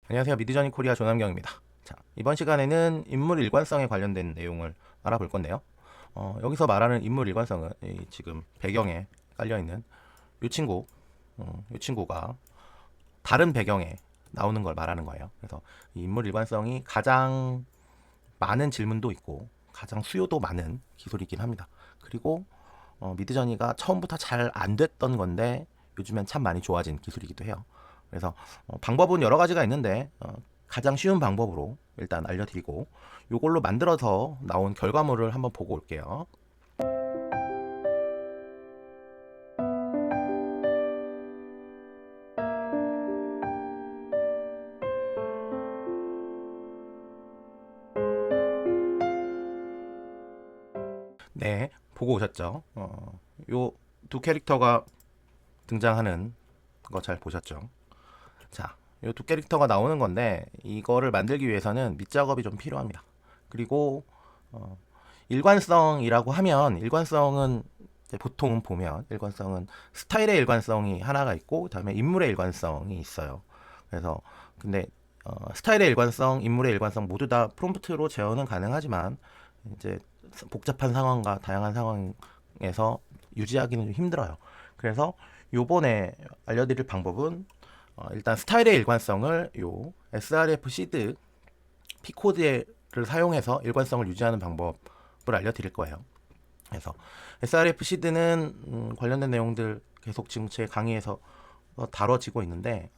안녕하세요. 미드저니 코리아 조남경입니다. 자, 이번 시간에는 인물 일관성에 관련된 내용을 알아볼 건데요. 여기서 말하는 인물 일관성은 지금 배경에 깔려있는 이 친구, 이 친구가 다른 배경에 나오는 걸 말하는 거예요. 그래서 이 인물 일관성이 가장 많은 질문도 있고 가장 수요도 많은 기술이긴 합니다. 그리고 미드저니가 처음부터 잘 안 됐던 건데 요즘엔 참 많이 좋아진 기술이기도 해요. 그래서 방법은 여러 가지가 있는데 가장 쉬운 방법으로 일단 알려드리고 이걸로 만들어서 나온 결과물을 한번 보고 올게요. 네, 보고 오셨죠? 요 두 캐릭터가 등장하는 거 잘 보셨죠? 자, 요 두 캐릭터가 나오는 건데 이거를 만들기 위해서는 밑작업이 좀 필요합니다. 그리고 어, 일관성이라고 하면 일관성은 보통 보면 일관성은 스타일의 일관성이 하나가 있고 그다음에 인물의 일관성이 있어요. 그래서 근데 스타일의 일관성, 인물의 일관성 모두 다 프롬프트로 재현은 가능하지만 이제 복잡한 상황과 다양한 상황에서 유지하기는 좀 힘들어요. 그래서 요번에 알려드릴 방법은 일단 스타일의 일관성을 요 srf 시드 P코드를 사용해서 일관성을 유지하는 방법을 알려드릴 거예요. 그래서 srf 시드는 관련된 내용들 계속 지금 제 강의에서 다뤄지고 있는데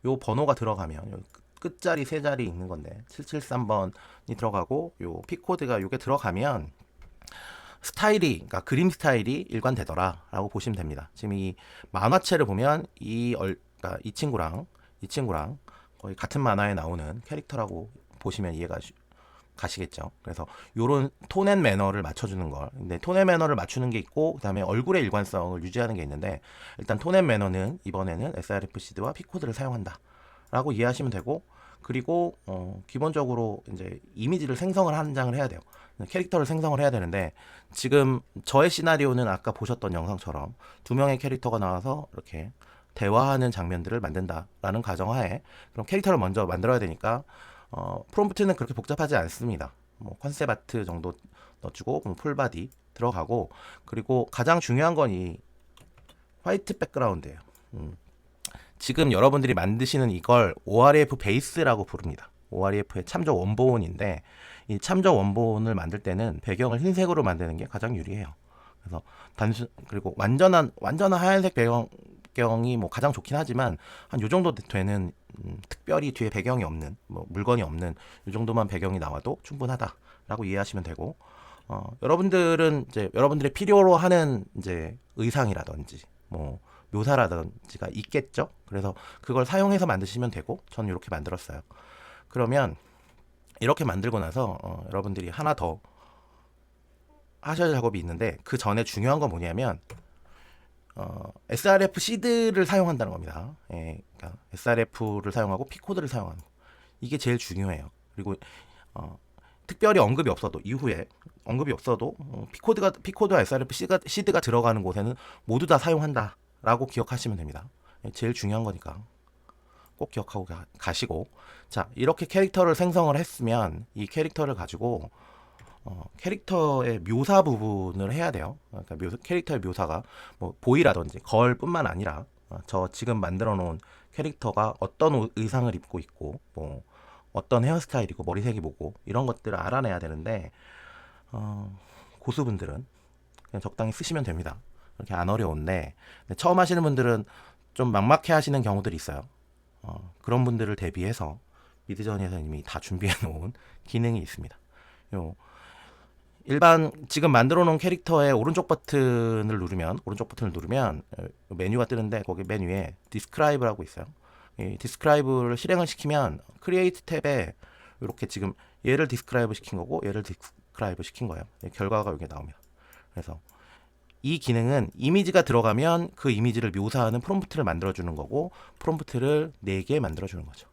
요 번호가 들어가면 요 끝자리 세 자리 있는 건데 773번이 들어가고 요 P코드가 요게 들어가면 스타일이 그러니까 그림 스타일이 일관되더라라고 보시면 됩니다. 지금 이 만화체를 보면 그러니까 이 친구랑 거의 같은 만화에 나오는 캐릭터라고 보시면 이해가 가시겠죠. 그래서 요런 톤앤 매너를 맞춰주는 걸. 근데 톤앤 매너를 맞추는 게 있고 그다음에 얼굴의 일관성을 유지하는 게 있는데 일단 톤앤 매너는 이번에는 srf 시드와 P코드를 사용한다라고 이해하시면 되고 그리고 기본적으로 이제 이미지를 생성을 한 장을 해야 돼요. 캐릭터를 생성을 해야 되는데 지금 저의 시나리오는 아까 보셨던 영상처럼 두 명의 캐릭터가 나와서 이렇게 대화하는 장면들을 만든다라는 가정하에 그럼 캐릭터를 먼저 만들어야 되니까 프롬프트는 그렇게 복잡하지 않습니다. 뭐 컨셉 아트 정도 넣어주고 풀바디 들어가고 그리고 가장 중요한 건 이 화이트 백그라운드예요. 지금 여러분들이 만드시는 이걸 ORF 베이스라고 부릅니다. ORF의 참조 원본인데 이 참조 원본을 만들 때는 배경을 흰색으로 만드는 게 가장 유리해요. 그래서 그리고 완전한 하얀색 배경이 뭐 가장 좋긴 하지만 한 요 정도 되는 특별히 뒤에 배경이 없는 뭐 물건이 없는 요 정도만 배경이 나와도 충분하다라고 이해하시면 되고 여러분들은 이제 여러분들의 필요로 하는 이제 의상이라든지 뭐 묘사라든지가 있겠죠. 그래서 그걸 사용해서 만드시면 되고 저는 이렇게 만들었어요. 그러면 이렇게 만들고 나서 여러분들이 하나 더 하셔야 할 작업이 있는데 그 전에 중요한 건 뭐냐면 srf 시드를 사용한다는 겁니다. 예, 그러니까 srf를 사용하고 P코드를 사용하는 거. 이게 제일 중요해요. 그리고 특별히 언급이 없어도 이후에 언급이 없어도 P코드와 srf 시드가 들어가는 곳에는 모두 다 사용한다라고 기억하시면 됩니다. 예, 제일 중요한 거니까 꼭 기억하고 가시고 자 이렇게 캐릭터를 생성을 했으면 이 캐릭터를 가지고 캐릭터의 묘사 부분을 해야 돼요. 그러니까 캐릭터의 묘사가 뭐 보이라든지 거울뿐만 아니라 저 지금 만들어 놓은 캐릭터가 어떤 의상을 입고 있고 뭐 어떤 헤어스타일이고 머리색이 뭐고 이런 것들을 알아내야 되는데 고수분들은 그냥 적당히 쓰시면 됩니다. 그렇게 안 어려운데 처음 하시는 분들은 좀 막막해 하시는 경우들이 있어요. 그런 분들을 대비해서 미드저니에서 이미 다 준비해 놓은 기능이 있습니다. 요 일반 지금 만들어 놓은 캐릭터의 오른쪽 버튼을 누르면 메뉴가 뜨는데 거기 맨 위에 디스크라이브라고 있어요. 이 디스크라이브를 실행을 시키면 크리에이트 탭에 이렇게 지금 얘를 디스크라이브 시킨 거고 얘를 디스크라이브 시킨 거예요. 결과가 여기 나옵니다. 그래서 이 기능은 이미지가 들어가면 그 이미지를 묘사하는 프롬프트를 만들어주는 거고 프롬프트를 4개 만들어주는 거죠.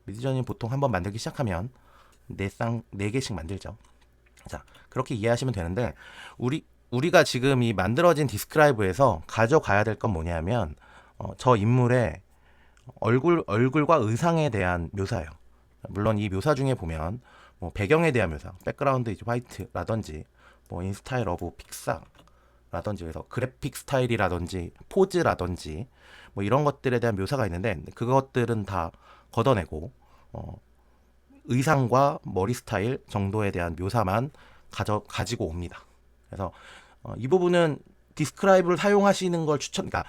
미드저니 보통 한번 만들기 시작하면 4개씩 만들죠. 자, 그렇게 이해하시면 되는데 우리가 지금 이 만들어진 디스크라이브에서 가져가야 될 건 뭐냐면 저 인물의 얼굴과 의상에 대한 묘사예요. 물론 이 묘사 중에 보면 뭐 배경에 대한 묘사, 백그라운드 이즈 화이트라든지 뭐 인스타일 오브 픽사라든지 그래서 그래픽 스타일이라든지 포즈라든지 뭐 이런 것들에 대한 묘사가 있는데 그것들은 다 걷어내고 의상과 머리 스타일 정도에 대한 묘사만 가지고 옵니다. 그래서 이 부분은 디스크라이브를 사용하시는 걸 그러니까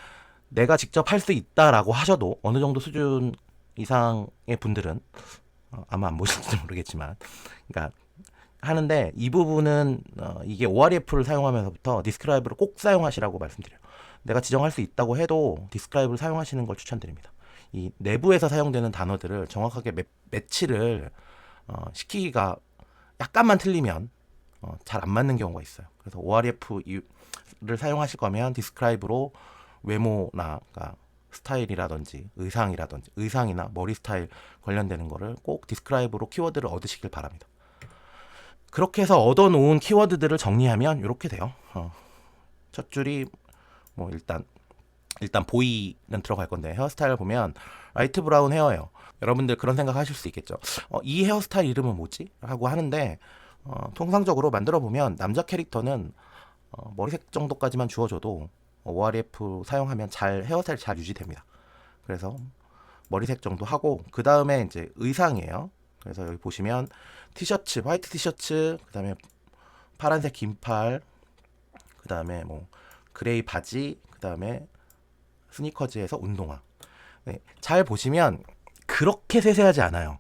내가 직접 할 수 있다라고 하셔도 어느 정도 수준 이상의 분들은 아마 안 보실지 모르겠지만, 그러니까 하는데 이 부분은 이게 ORF를 사용하면서부터 디스크라이브를 꼭 사용하시라고 말씀드려요. 내가 지정할 수 있다고 해도 디스크라이브를 사용하시는 걸 추천드립니다. 이 내부에서 사용되는 단어들을 정확하게 매치를 시키기가 약간만 틀리면 잘 안 맞는 경우가 있어요. 그래서 ORF를 사용하실 거면 디스크라이브로 외모나 그러니까 스타일이라든지 의상이나 머리 스타일 관련되는 거를 꼭 디스크라이브로 키워드를 얻으시길 바랍니다. 그렇게 해서 얻어놓은 키워드들을 정리하면 이렇게 돼요. 첫 줄이 뭐 일단 보이는 들어갈 건데 헤어스타일 보면 라이트 브라운 헤어예요. 여러분들 그런 생각 하실 수 있겠죠. 이 헤어스타일 이름은 뭐지? 라고 하는데 통상적으로 만들어 보면 남자 캐릭터는 머리색 정도까지만 주어줘도 ORF 사용하면 헤어스타일 잘 유지됩니다. 그래서 머리색 정도 하고 그 다음에 이제 의상이에요. 그래서 여기 보시면 티셔츠, 화이트 티셔츠, 그 다음에 파란색 긴팔, 그 다음에 뭐 그레이 바지, 그 다음에 스니커즈에서 운동화. 네, 잘 보시면 그렇게 세세하지 않아요.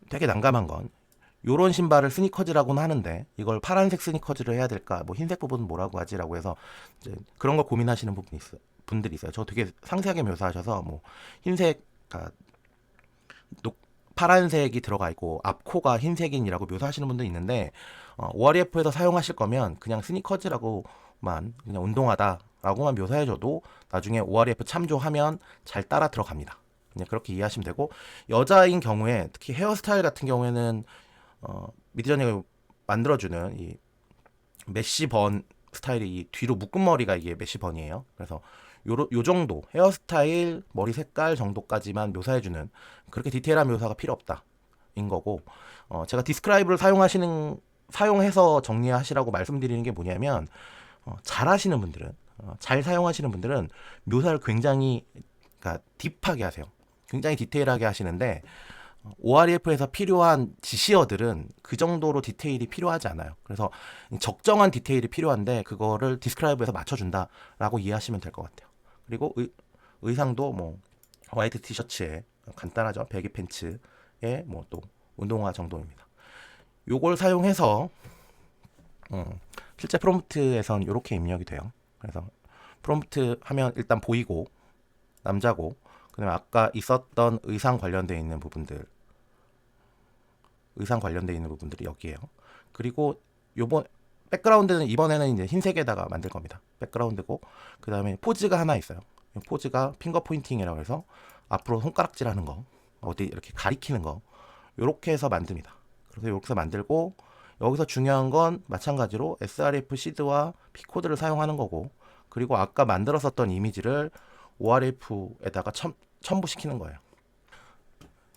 되게 난감한 건 요런 신발을 스니커즈라고는 하는데 이걸 파란색 스니커즈를 해야 될까, 뭐 흰색 부분은 뭐라고 하지라고 해서 이제 그런 걸 고민하시는 분들이 있어요. 저 되게 상세하게 묘사하셔서 뭐 흰색, 파란색이 들어가 있고 앞코가 흰색인이라고 묘사하시는 분도 있는데 ORF에서 사용하실 거면 그냥 스니커즈라고만, 그냥 운동하다라고만 묘사해줘도 나중에 ORF 참조하면 잘 따라 들어갑니다. 그냥 그렇게 이해하시면 되고, 여자인 경우에 특히 헤어스타일 같은 경우에는 미디어니가 만들어주는 이 메쉬번 스타일이 이 뒤로 묶은 머리가 이게 메쉬번이에요. 그래서 요 정도 헤어스타일, 머리 색깔 정도까지만 묘사해주는, 그렇게 디테일한 묘사가 필요 없다 인 거고, 제가 디스크라이브를 사용해서 정리하시라고 말씀드리는 게 뭐냐면 잘 하시는 분들은, 잘 사용하시는 분들은 묘사를 굉장히, 그러니까 딥하게 하세요. 굉장히 디테일하게 하시는데 ORF에서 필요한 지시어들은 그 정도로 디테일이 필요하지 않아요. 그래서 적정한 디테일이 필요한데 그거를 디스크라이브에서 맞춰준다라고 이해하시면 될 것 같아요. 그리고 의상도 뭐 화이트 티셔츠에 간단하죠. 배기 팬츠에 뭐 또 운동화 정도입니다. 요걸 사용해서 실제 프롬프트에선 이렇게 입력이 돼요. 그래서 프롬프트 하면 일단 보이고 남자고, 그다음에 아까 있었던 의상 관련돼 있는 부분들이 여기에요. 그리고 백그라운드는 이번에는 이제 흰색에다가 만들 겁니다. 백그라운드고, 그 다음에 포즈가 하나 있어요. 포즈가 핑거 포인팅이라고 해서 앞으로 손가락질하는 거, 어디 이렇게 가리키는 거, 요렇게 해서 만듭니다. 그래서 이렇게 해서 만들고, 여기서 중요한 건 마찬가지로 srf 시드와 P코드를 사용하는 거고, 그리고 아까 만들었었던 이미지를 ORF에다가 첨부시키는 거예요.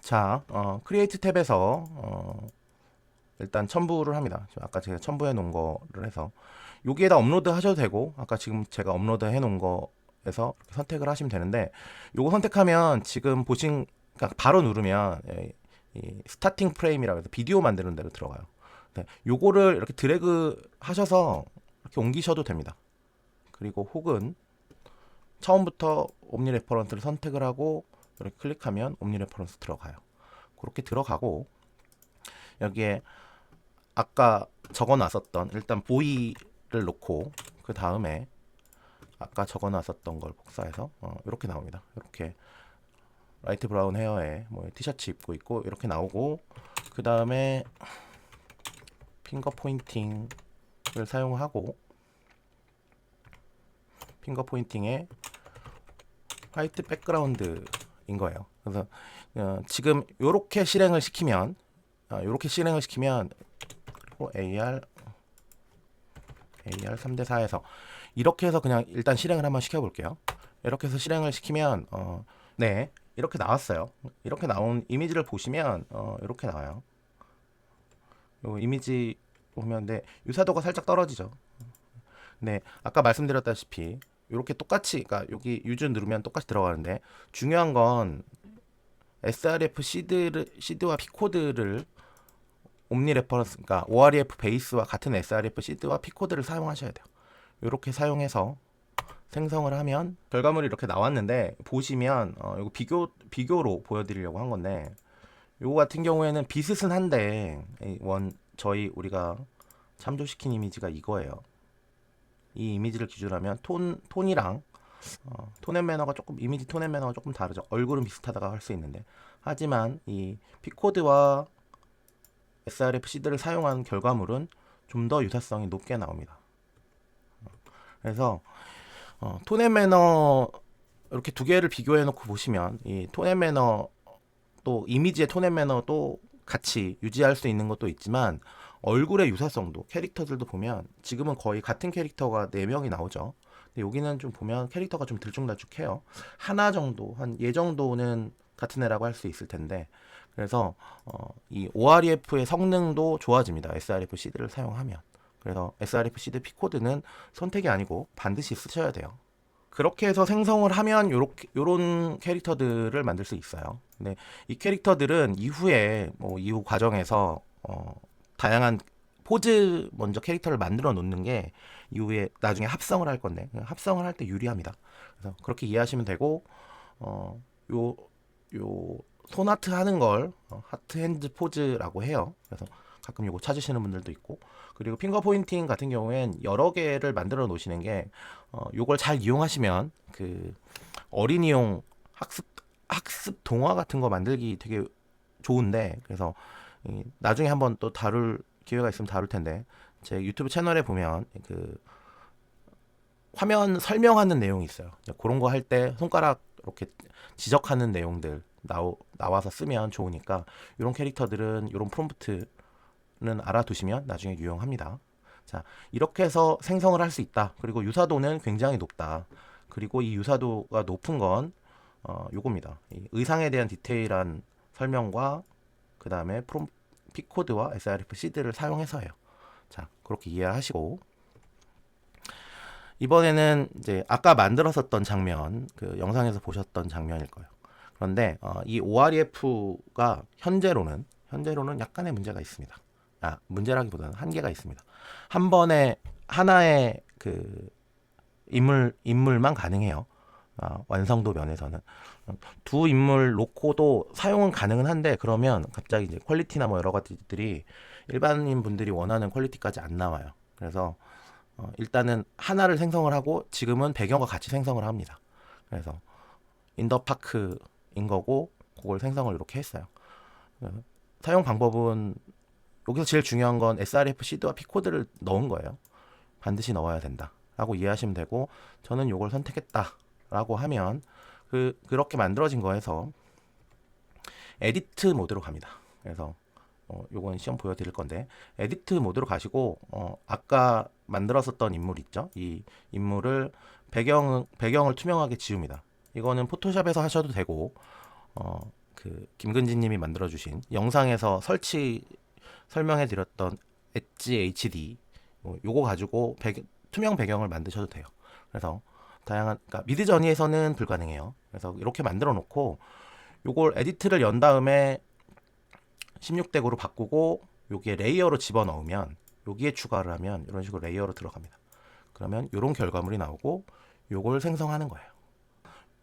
자, 크리에이트 탭에서 일단 첨부를 합니다. 아까 제가 첨부해 놓은 거를 해서 여기에다 업로드 하셔도 되고, 아까 지금 제가 업로드 해 놓은 거에서 선택을 하시면 되는데, 요거 선택하면 지금 그러니까 바로 누르면 이 스타팅 프레임이라고 해서 비디오 만드는 데로 들어가요. 네, 요거를 이렇게 드래그 하셔서 이렇게 옮기셔도 됩니다. 그리고 혹은 처음부터 옴니 레퍼런스를 선택을 하고 이렇게 클릭하면 옴니 레퍼런스 들어가요. 그렇게 들어가고, 여기에 아까 적어놨었던 일단 보이를 놓고, 그 다음에 아까 적어놨었던 걸 복사해서 이렇게 나옵니다. 이렇게 라이트 브라운 헤어에 뭐 티셔츠 입고 있고 이렇게 나오고, 그 다음에 핑거 포인팅을 사용하고 핑거 포인팅에 화이트 백그라운드인 거예요. 그래서 지금 요렇게 실행을 시키면 그리고 AR 3대4에서 이렇게 해서 그냥 일단 실행을 한번 시켜볼게요. 이렇게 해서 실행을 시키면 네, 이렇게 나왔어요. 이렇게 나온 이미지를 보시면 이렇게 나와요. 요 이미지 보면 네, 유사도가 살짝 떨어지죠. 네, 아까 말씀드렸다시피 이렇게 똑같이, 그러니까 여기 유즈 누르면 똑같이 들어가는데 중요한 건 srf 시드와 P코드를 옴니 레퍼런스, 그러니까 OREF 베이스와 같은 srf 시드와 P코드를 사용하셔야 돼요. 이렇게 사용해서 생성을 하면 결과물이 이렇게 나왔는데 보시면 이거 비교로 보여드리려고 한 건데 요거 같은 경우에는 비슷은 한데 저희 우리가 참조시킨 이미지가 이거예요. 이 이미지를 기준으로 하면 톤이랑 톤앤 매너가 조금, 이미지 톤앤 매너가 조금 다르죠. 얼굴은 비슷하다가 할 수 있는데, 하지만 이 P코드와 srf 시드를 사용한 결과물은 좀 더 유사성이 높게 나옵니다. 그래서 톤앤 매너 이렇게 두 개를 비교해 놓고 보시면 이 톤앤 매너, 또 이미지의 톤앤 매너도 같이 유지할 수 있는 것도 있지만 얼굴의 유사성도, 캐릭터들도 보면 지금은 거의 같은 캐릭터가 4명이 나오죠. 근데 여기는 좀 보면 캐릭터가 좀 들쭉날쭉해요. 하나 정도, 한 얘 정도는 같은 애라고 할 수 있을 텐데, 그래서 이 OREF의 성능도 좋아집니다. srf 시드를 사용하면. 그래서 srf 시드 P코드는 선택이 아니고 반드시 쓰셔야 돼요. 그렇게 해서 생성을 하면 요런 캐릭터들을 만들 수 있어요. 근데 이 캐릭터들은 이후에 이후 과정에서 다양한 포즈 먼저 캐릭터를 만들어 놓는 게 이후에 나중에 합성을 할 건데, 합성을 할 때 유리합니다. 그래서 그렇게 이해하시면 되고, 요 손하트 하는 걸 하트 핸드 포즈라고 해요. 그래서 가끔 요거 찾으시는 분들도 있고, 그리고 핑거 포인팅 같은 경우엔 여러 개를 만들어 놓으시는 게 요걸 잘 이용하시면 그 어린이용 학습 동화 같은 거 만들기 되게 좋은데, 그래서 나중에 한번 또 다룰 기회가 있으면 다룰 텐데, 제 유튜브 채널에 보면 그 화면 설명하는 내용이 있어요. 그런 거 할 때 손가락 이렇게 지적하는 내용들 나와서 쓰면 좋으니까, 이런 캐릭터들은 이런 프롬프트는 알아두시면 나중에 유용합니다. 자, 이렇게 해서 생성을 할 수 있다. 그리고 유사도는 굉장히 높다. 그리고 이 유사도가 높은 건 요겁니다. 이 의상에 대한 디테일한 설명과 그 다음에 P코드와 srf 시드를 사용해서예요. 자, 그렇게 이해하시고, 이번에는 이제 아까 만들었었던 장면, 그 영상에서 보셨던 장면일 거예요. 그런데 이 OREF가 현재로는 약간의 문제가 있습니다. 문제라기보다는 한계가 있습니다. 한 번에 하나의 그 인물만 가능해요. 완성도 면에서는 두 인물 놓고도 사용은 가능은 한데, 그러면 갑자기 이제 퀄리티나 뭐 여러 가지들이 일반인 분들이 원하는 퀄리티까지 안 나와요. 그래서 일단은 하나를 생성을 하고 지금은 배경과 같이 생성을 합니다. 그래서 인더파크인 거고 그걸 생성을 이렇게 했어요. 사용 방법은 여기서 제일 중요한 건 srf 시드와 P코드를 넣은 거예요. 반드시 넣어야 된다 라고 이해하시면 되고, 저는 이걸 선택했다 라고 하면 그렇게 만들어진 거에서 에디트 모드로 갑니다. 그래서 요건 시험 보여드릴 건데, 에디트 모드로 가시고 아까 만들었었던 인물 있죠? 이 인물을 배경을 투명하게 지웁니다. 이거는 포토샵에서 하셔도 되고, 그 김근지님이 만들어주신 영상에서 설명해드렸던 엣지 HD 요거 가지고 투명 배경을 만드셔도 돼요. 그래서 다양한, 그러니까 미드저니에서는 불가능해요. 그래서 이렇게 만들어 놓고 요걸 에디트를 연 다음에 16덱으로 바꾸고 여기에 레이어로 집어넣으면, 여기에 추가를 하면 이런 식으로 레이어로 들어갑니다. 그러면 이런 결과물이 나오고 요걸 생성하는 거예요.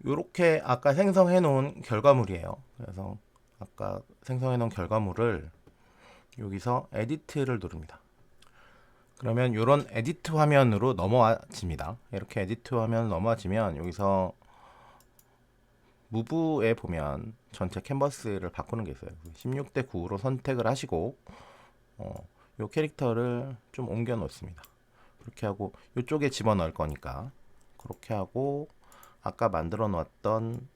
요렇게 아까 생성해 놓은 결과물이에요. 그래서 아까 생성해 놓은 결과물을 여기서 에디트를 누릅니다. 그러면 이런 에디트 화면으로 넘어와집니다. 이렇게 에디트 화면 넘어와지면 여기서 무브에 보면 전체 캔버스를 바꾸는 게 있어요. 16대 9로 선택을 하시고 이 캐릭터를 좀 옮겨 놓습니다. 그렇게 하고 이쪽에 집어넣을 거니까 그렇게 하고, 아까 만들어 놓았던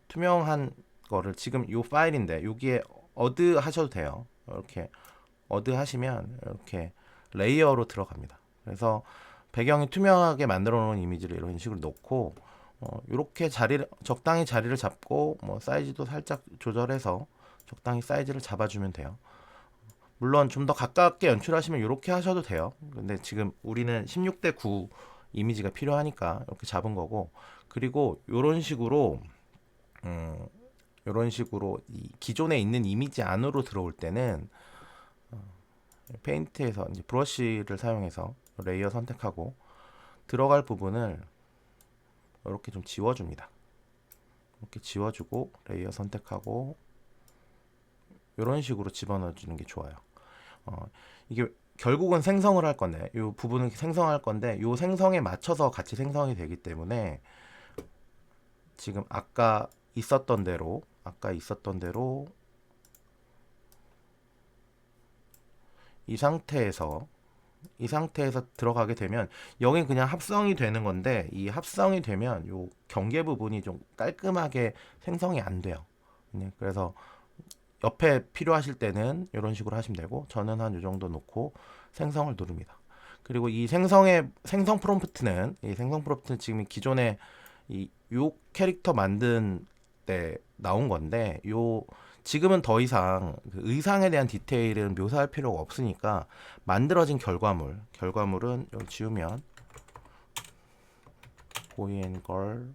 투명한 거를 지금 이 파일인데 여기에 어드 하셔도 돼요. 이렇게 어드 하시면 이렇게 레이어로 들어갑니다. 그래서 배경이 투명하게 만들어 놓은 이미지를 이런 식으로 놓고 이렇게 적당히 자리를 잡고 뭐 사이즈도 살짝 조절해서 적당히 사이즈를 잡아주면 돼요. 물론 좀 더 가깝게 연출하시면 이렇게 하셔도 돼요. 근데 지금 우리는 16대 9 이미지가 필요하니까 이렇게 잡은 거고, 그리고 이런 식으로 이 기존에 있는 이미지 안으로 들어올 때는 페인트에서 이제 브러쉬를 사용해서 레이어 선택하고 들어갈 부분을 이렇게 좀 지워줍니다. 이렇게 지워주고 레이어 선택하고 이런 식으로 집어넣어 주는 게 좋아요. 이게 결국은 생성을 할 건데, 이 부분은 생성할 건데, 이 생성에 맞춰서 같이 생성이 되기 때문에 지금 아까 있었던 대로 이 상태에서 들어가게 되면 여긴 그냥 합성이 되는 건데, 이 합성이 되면 요 경계 부분이 좀 깔끔하게 생성이 안 돼요. 네, 그래서 옆에 필요하실 때는 이런 식으로 하시면 되고, 저는 한 이 정도 놓고 생성을 누릅니다. 그리고 이 생성 프롬프트는 지금 기존에 요 캐릭터 만든 때 나온 건데, 지금은 더 이상 그 의상에 대한 디테일은 묘사할 필요가 없으니까 만들어진 결과물은 여기 지우면 보이 앤 걸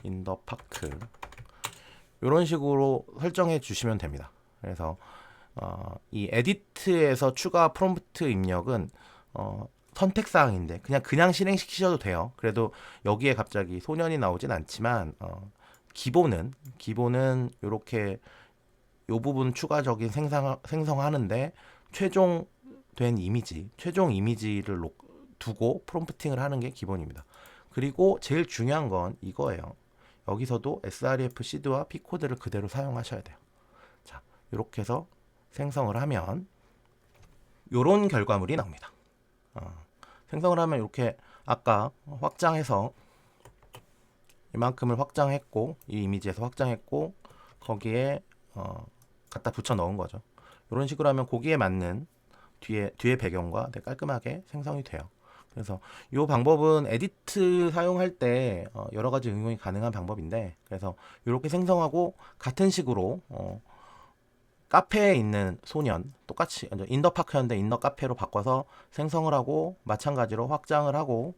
인 더 파크 이런 식으로 설정해 주시면 됩니다. 그래서 이 에디트에서 추가 프롬프트 입력은 선택사항인데 그냥 실행시키셔도 돼요. 그래도 여기에 갑자기 소년이 나오진 않지만 기본은 이렇게 요 부분 추가적인 생성하는데 최종 이미지를 두고 프롬프팅을 하는 게 기본입니다. 그리고 제일 중요한 건 이거예요. 여기서도 sref 시드와 P코드를 그대로 사용하셔야 돼요. 자, 이렇게 해서 생성을 하면 이런 결과물이 나옵니다. 생성을 하면 이렇게 아까 확장해서 이만큼을 확장했고, 이 이미지에서 확장했고, 거기에 갖다 붙여 넣은 거죠. 이런 식으로 하면 거기에 맞는 뒤에 배경과 깔끔하게 생성이 돼요. 그래서 이 방법은 에디트 사용할 때 여러 가지 응용이 가능한 방법인데, 그래서 이렇게 생성하고 같은 식으로 카페에 있는 소년 똑같이 인더파크였는데 인더 카페로 바꿔서 생성을 하고 마찬가지로 확장을 하고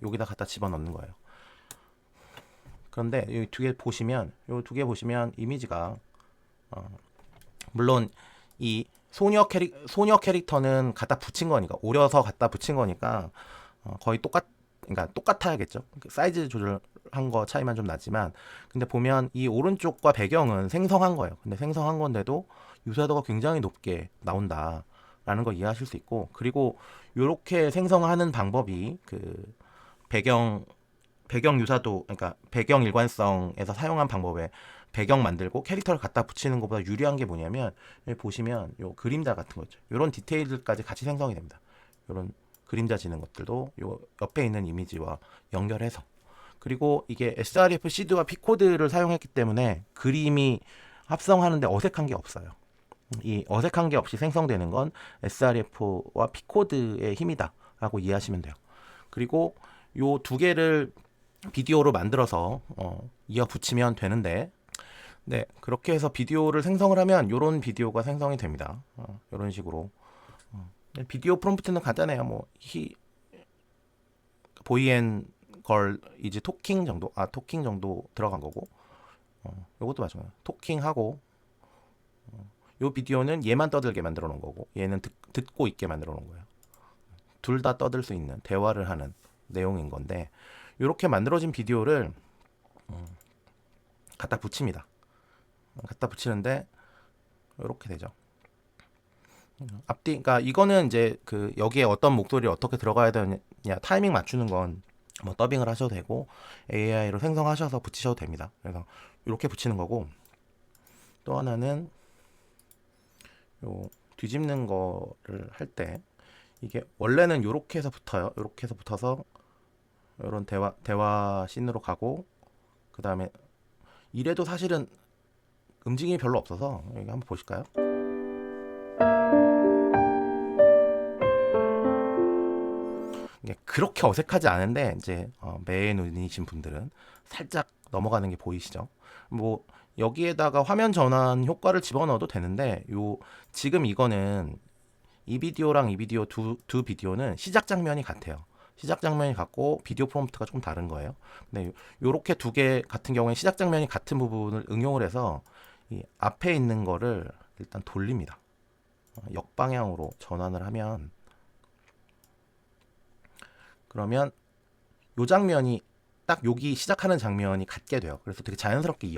여기다 갖다 집어넣는 거예요. 그런데 이 두 개 보시면 이미지가 물론 이 소녀 캐릭터는 갖다 붙인 거니까, 오려서 갖다 붙인 거니까 거의 똑같아야겠죠. 사이즈 조절한 거 차이만 좀 나지만, 근데 보면 이 오른쪽과 배경은 생성한 거예요. 근데 생성한 건데도 유사도가 굉장히 높게 나온다라는 걸 이해하실 수 있고, 그리고 이렇게 생성하는 방법이 그 배경 유사도, 그러니까 배경 일관성에서 사용한 방법에 배경 만들고 캐릭터를 갖다 붙이는 것보다 유리한 게 뭐냐면, 여기 보시면 요 그림자 같은 거죠. 이런 디테일들까지 같이 생성이 됩니다. 이런 그림자 지는 것들도 요 옆에 있는 이미지와 연결해서, 그리고 이게 sref 시드와 P코드를 사용했기 때문에 그림이 합성하는데 어색한 게 없어요. 이 어색한 게 없이 생성되는 건 sref와 P코드의 힘이다 라고 이해하시면 돼요. 그리고 요 두 개를 비디오로 만들어서 이어 붙이면 되는데, 네, 그렇게 해서 비디오를 생성을 하면 이런 비디오가 생성이 됩니다. 이런 식으로 비디오 프롬프트는 간단해요. 뭐 보이 앤 걸 이제 토킹 정도 들어간 거고, 이것도 마찬가지. 토킹하고 요 비디오는 얘만 떠들게 만들어 놓은 거고, 얘는 듣고 있게 만들어 놓은 거예요. 둘 다 떠들 수 있는 대화를 하는 내용인 건데, 이렇게 만들어진 비디오를 갖다 붙입니다. 갖다 붙이는데 이렇게 되죠. 그러니까 이거는 이제 여기에 어떤 목소리 어떻게 들어가야 되느냐 타이밍 맞추는 건 뭐 더빙을 하셔도 되고 AI로 생성하셔서 붙이셔도 됩니다. 그래서 이렇게 붙이는 거고, 또 하나는 요 뒤집는 거를 할 때 이게 원래는 이렇게 해서 붙어요. 이렇게 해서 붙어서 이런 대화 씬으로 가고, 그 다음에 이래도 사실은 움직임이 별로 없어서 여기 한번 보실까요? 이게 그렇게 어색하지 않은데 이제 매의 눈이신 분들은 살짝 넘어가는 게 보이시죠? 뭐 여기에다가 화면 전환 효과를 집어넣어도 되는데 요 지금 이거는 이 비디오랑 이 비디오 두 비디오는 시작 장면이 같아요. 시작 장면이 같고 비디오 프롬프트가 조금 다른 거예요. 근데 요렇게 두 개 같은 경우에 시작 장면이 같은 부분을 응용을 해서 이 앞에 있는 거를 일단 돌립니다. 역방향으로 전환을 하면 그러면 요 장면이 딱 여기 시작하는 장면이 같게 돼요. 그래서 되게 자연스럽게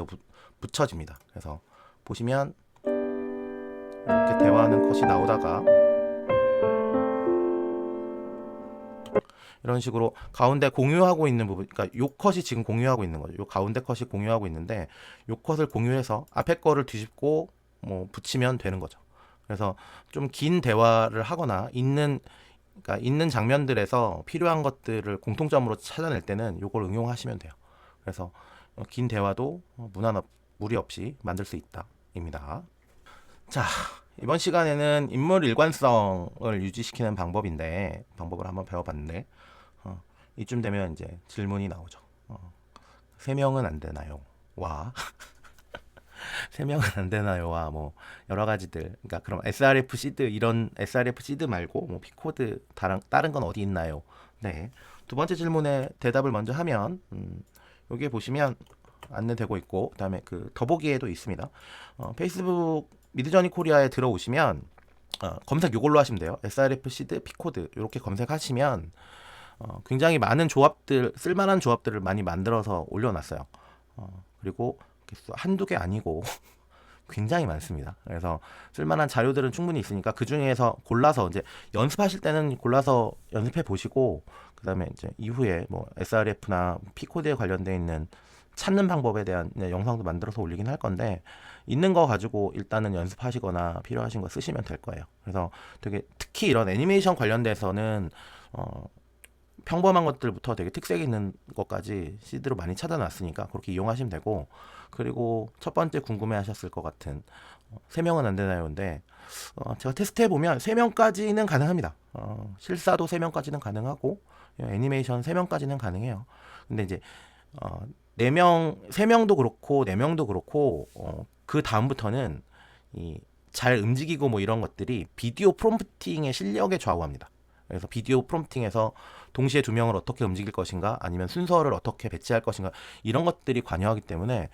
붙여집니다. 그래서 보시면 이렇게 대화하는 컷이 나오다가 이런 식으로 가운데 공유하고 있는 부분, 그러니까 요 컷이 지금 공유하고 있는 거죠. 요 가운데 컷이 공유하고 있는데 요 컷을 공유해서 앞에 거를 뒤집고 뭐 붙이면 되는 거죠. 그래서 좀 긴 대화를 하거나 그러니까 있는 장면들에서 필요한 것들을 공통점으로 찾아낼 때는 요걸 응용하시면 돼요. 그래서 긴 대화도 무리 없이 만들 수 있다입니다. 자, 이번 시간에는 인물 일관성을 유지시키는 방법을 한번 배워봤는데 이쯤 되면 이제 질문이 나오죠. 3명은 안 되나요? 와 3명은 안 되나요와 뭐 여러 가지들. 그러니까 그럼 SRF 시드 이런 SRF 시드 말고 뭐 P코드 다른 건 어디 있나요? 네. 두 번째 질문에 대답을 먼저 하면 여기에 보시면 안내되고 있고 그다음에 그 더보기에도 있습니다. 페이스북 미드저니 코리아에 들어오시면 검색 요걸로 하시면 돼요. SRF 시드 P코드 이렇게 검색하시면 굉장히 많은 조합들, 쓸만한 조합들을 많이 만들어서 올려놨어요. 그리고 한두 개 아니고 굉장히 많습니다. 그래서 쓸만한 자료들은 충분히 있으니까 그 중에서 골라서 이제 연습하실 때는 골라서 연습해 보시고 그다음에 이제 이후에 뭐 SRF나 P코드에 관련되어 있는 찾는 방법에 대한 영상도 만들어서 올리긴 할 건데 있는 거 가지고 일단은 연습하시거나 필요하신 거 쓰시면 될 거예요. 그래서 되게 특히 이런 애니메이션 관련돼서는 평범한 것들부터 되게 특색 있는 것까지 시드로 많이 찾아놨으니까 그렇게 이용하시면 되고 그리고 첫 번째 궁금해하셨을 것 같은 3명은 안 되나요인데 제가 테스트해보면 3명까지는 가능합니다. 실사도 3명까지는 가능하고 애니메이션 3명까지는 가능해요. 근데 이제 3명도 그렇고 4명도 그렇고 그 다음부터는 잘 움직이고 뭐 이런 것들이 비디오 프롬프팅의 실력에 좌우합니다. 그래서 비디오 프롬프팅에서 동시에 2명을 어떻게 움직일 것인가 아니면 순서를 어떻게 배치할 것인가 이런 것들이 관여하기 때문에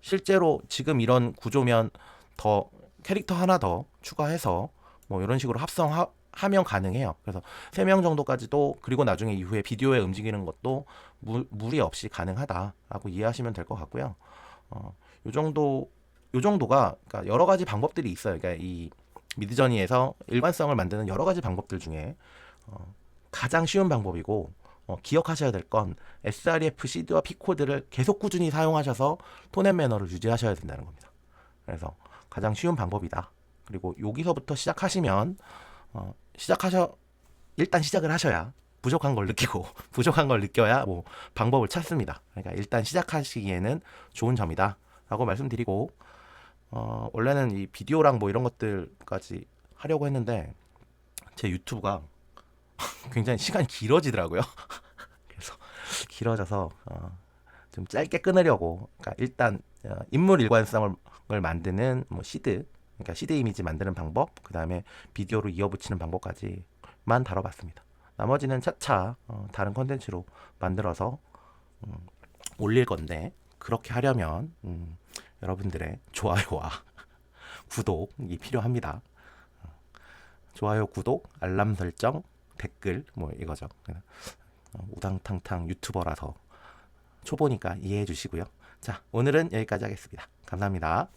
실제로 지금 이런 구조면 더 캐릭터 하나 더 추가해서 뭐 이런 식으로 합성하면 가능해요. 그래서 3명 정도까지도 그리고 나중에 이후에 비디오에 움직이는 것도 무리 없이 가능하다라고 이해하시면 될 것 같고요. 요 정도가 그러니까 여러 가지 방법들이 있어요. 그러니까 이 미드저니에서 일관성을 만드는 여러 가지 방법들 중에 가장 쉬운 방법이고 기억하셔야 될 건 SRF 시드와 P코드를 계속 꾸준히 사용하셔서 톤앤 매너를 유지하셔야 된다는 겁니다. 그래서 가장 쉬운 방법이다. 그리고 여기서부터 시작하시면 일단 시작을 하셔야 부족한 걸 느끼고 부족한 걸 느껴야 뭐 방법을 찾습니다. 그러니까 일단 시작하시기에는 좋은 점이다 라고 말씀드리고 원래는 이 비디오랑 뭐 이런 것들까지 하려고 했는데 제 유튜브가 굉장히 시간이 길어지더라고요. 그래서 길어져서 좀 짧게 끊으려고 그러니까 일단 인물 일관성을 만드는 뭐 시드 그러니까 시드 이미지 만드는 방법 그 다음에 비디오로 이어붙이는 방법까지만 다뤄봤습니다. 나머지는 차차 다른 컨텐츠로 만들어서 올릴 건데 그렇게 하려면 여러분들의 좋아요와 구독이 필요합니다. 좋아요, 구독, 알람 설정, 댓글 뭐 이거죠. 우당탕탕 유튜버라서 초보니까 이해해 주시고요. 자, 오늘은 여기까지 하겠습니다. 감사합니다.